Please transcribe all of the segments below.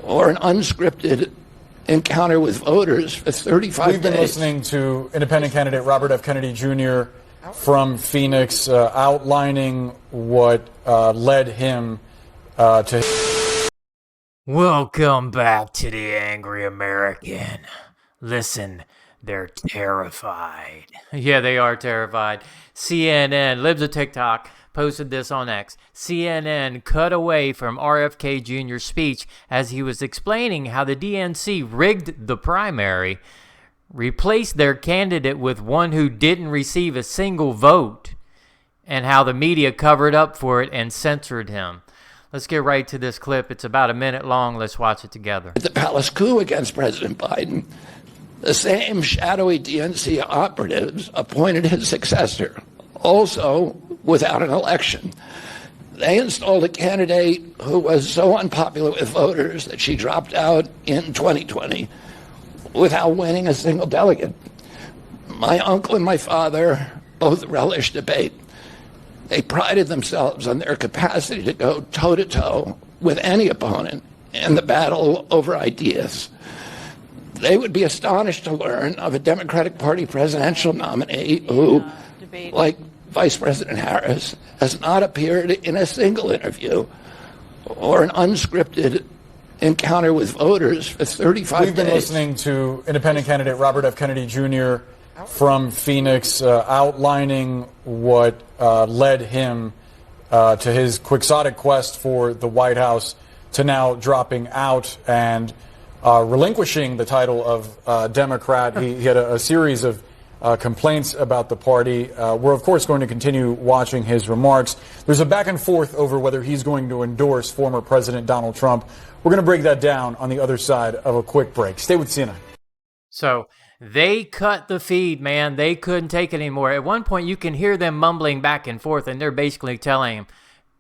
or an unscripted encounter with voters for 35 days. We've been listening to independent candidate Robert F. Kennedy Jr. from Phoenix outlining what led him to... Welcome back to the Angry American. Listen, they're terrified. Yeah, they are terrified. CNN, Libs of TikTok, posted this on X. CNN cut away from RFK Jr.'s speech as he was explaining how the DNC rigged the primary, replaced their candidate with one who didn't receive a single vote, and how the media covered up for it and censored him. Let's get right to this clip. It's about a minute long. Let's watch it together. The palace coup against President Biden, the same shadowy DNC operatives appointed his successor, also without an election. They installed a candidate who was so unpopular with voters that she dropped out in 2020 without winning a single delegate. My uncle and my father both relished debate. They prided themselves on their capacity to go toe-to-toe with any opponent in the battle over ideas. They would be astonished to learn of a Democratic Party presidential nominee who, like Vice President Harris, has not appeared in a single interview or an unscripted encounter with voters for 35 days. We've been listening to independent candidate Robert F. Kennedy Jr. from Phoenix outlining what led him to his quixotic quest for the White House to now dropping out and relinquishing the title of Democrat. He had a series of complaints about the party. We're, of course, going to continue watching his remarks. There's a back and forth over whether he's going to endorse former President Donald Trump. We're going to break that down on the other side of a quick break. Stay with CNN. So they cut the feed, man. They couldn't take it anymore. At one point, you can hear them mumbling back and forth, and they're basically telling him,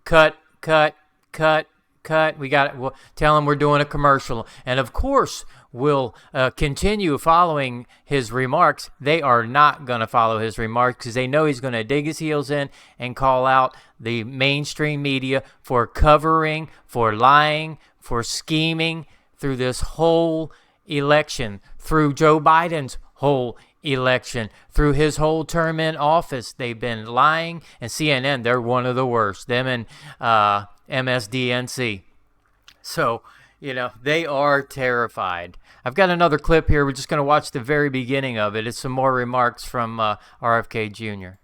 cut, cut, cut, cut. We'll tell him we're doing a commercial. And of course, we'll continue following his remarks. They are not going to follow his remarks because they know he's going to dig his heels in and call out the mainstream media for covering, for lying, for scheming through this whole election, through Joe Biden's whole election, through his whole term in office. They've been lying, and CNN, they're one of the worst, them and MSDNC. So, they are terrified. I've got another clip here. We're just going to watch the very beginning of it. It's some more remarks from RFK Jr.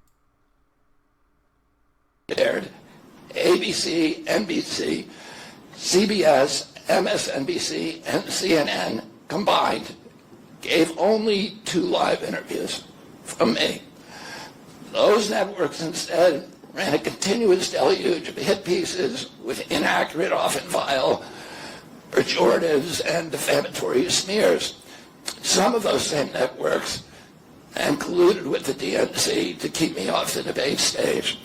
ABC, NBC, CBS, MSNBC, and CNN combined gave only 2 live interviews from me. Those networks instead ran a continuous deluge of hit pieces with inaccurate, often vile, pejoratives and defamatory smears. Some of those same networks and colluded with the DNC to keep me off the debate stage.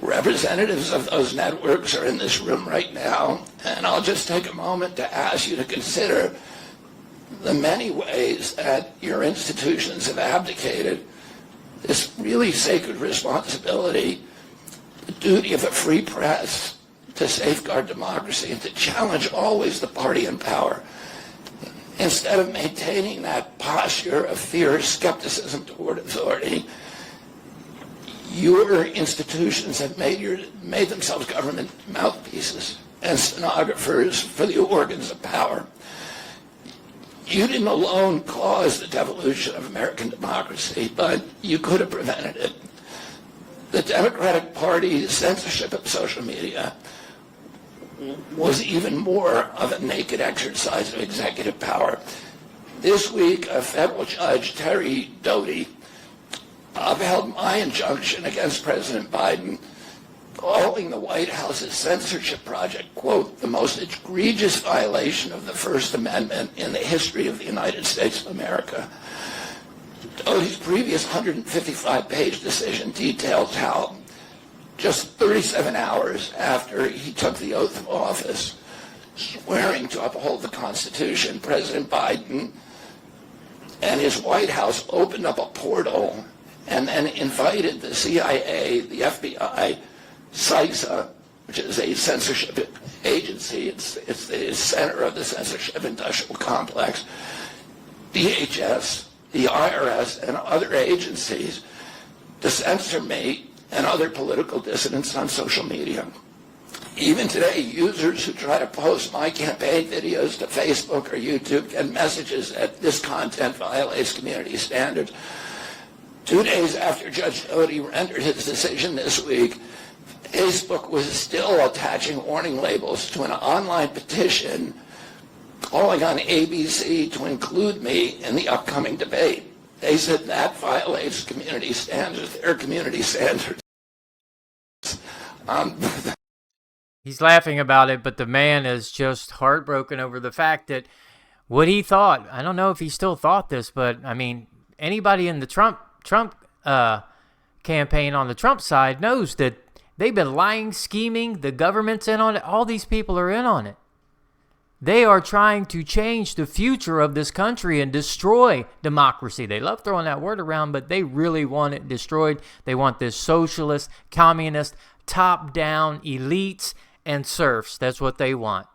Representatives of those networks are in this room right now, and I'll just take a moment to ask you to consider the many ways that your institutions have abdicated this really sacred responsibility, the duty of a free press to safeguard democracy and to challenge always the party in power, instead of maintaining that posture of fear, skepticism toward authority. Your institutions have made themselves government mouthpieces and stenographers for the organs of power. You didn't alone cause the devolution of American democracy, but you could have prevented it. The Democratic Party's censorship of social media was even more of a naked exercise of executive power. This week, a federal judge, Terry Doty, upheld my injunction against President Biden, calling the White House's censorship project, quote, the most egregious violation of the First Amendment in the history of the United States of America. Doty's previous 155-page decision details how just 37 hours after he took the oath of office, swearing to uphold the Constitution, President Biden and his White House opened up a portal and then invited the CIA, the FBI, CISA, which is a censorship agency. It's the center of the censorship industrial complex. DHS, the IRS, and other agencies to censor me and other political dissidents on social media. Even today, users who try to post my campaign videos to Facebook or YouTube get messages that this content violates community standards. 2 days after Judge Doty rendered his decision this week, Facebook was still attaching warning labels to an online petition calling on ABC to include me in the upcoming debate. They said that violates community standards, their community standards. He's laughing about it, but the man is just heartbroken over the fact that what he thought, I don't know if he still thought this, but I mean, anybody in the Trump campaign on the Trump side knows that they've been lying, scheming, the government's in on it, all these people are in on it. They are trying to change the future of this country and destroy democracy. They love throwing that word around, but they really want it destroyed. They want this socialist, communist, top-down elites and serfs. That's what they want.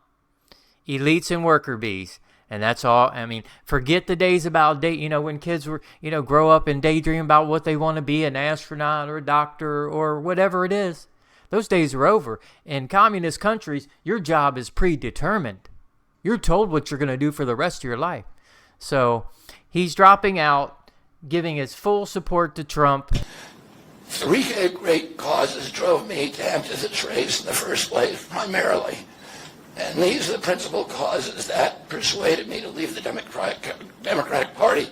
Elites and worker bees. And that's all. I mean, forget the days about when kids were, grow up and daydream about what they want to be, an astronaut or a doctor or whatever it is. Those days are over. In communist countries, your job is predetermined. You're told what you're going to do for the rest of your life. So he's dropping out, giving his full support to Trump. 3 great causes drove me to enter this race in the first place, primarily. And these are the principal causes that persuaded me to leave the Democratic Party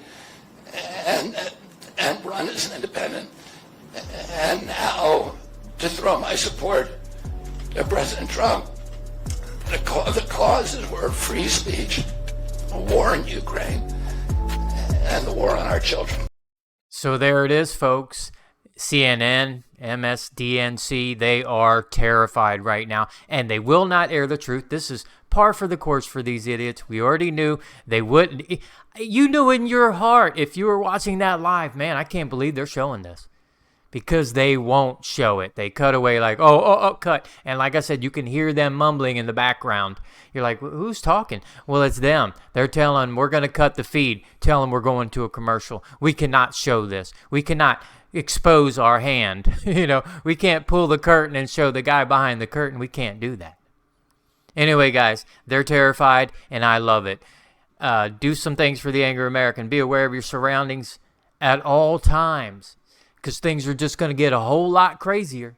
and run as an independent. And now to throw my support to President Trump. The causes were free speech, a war in Ukraine, and the war on our children. So there it is, folks. CNN, MSDNC, they are terrified right now, and they will not air the truth. This is par for the course for these idiots. We already knew they wouldn't. You knew in your heart, if you were watching that live, man, I can't believe they're showing this. Because they won't show it. They cut away like, cut. And like I said, you can hear them mumbling in the background. You're like, who's talking? Well, it's them. They're telling, we're going to cut the feed. Tell them we're going to a commercial. We cannot show this. We cannot expose our hand. We can't pull the curtain and show the guy behind the curtain. We can't do that. Anyway, guys, they're terrified, and I love it. Do some things for the angry American. Be aware of your surroundings at all times, because things are just going to get a whole lot crazier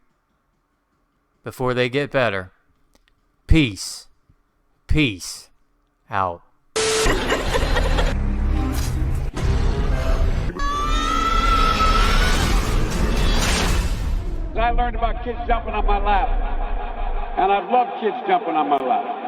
before they get better. Peace. Peace out. I learned about kids jumping on my lap, and I've loved kids jumping on my lap.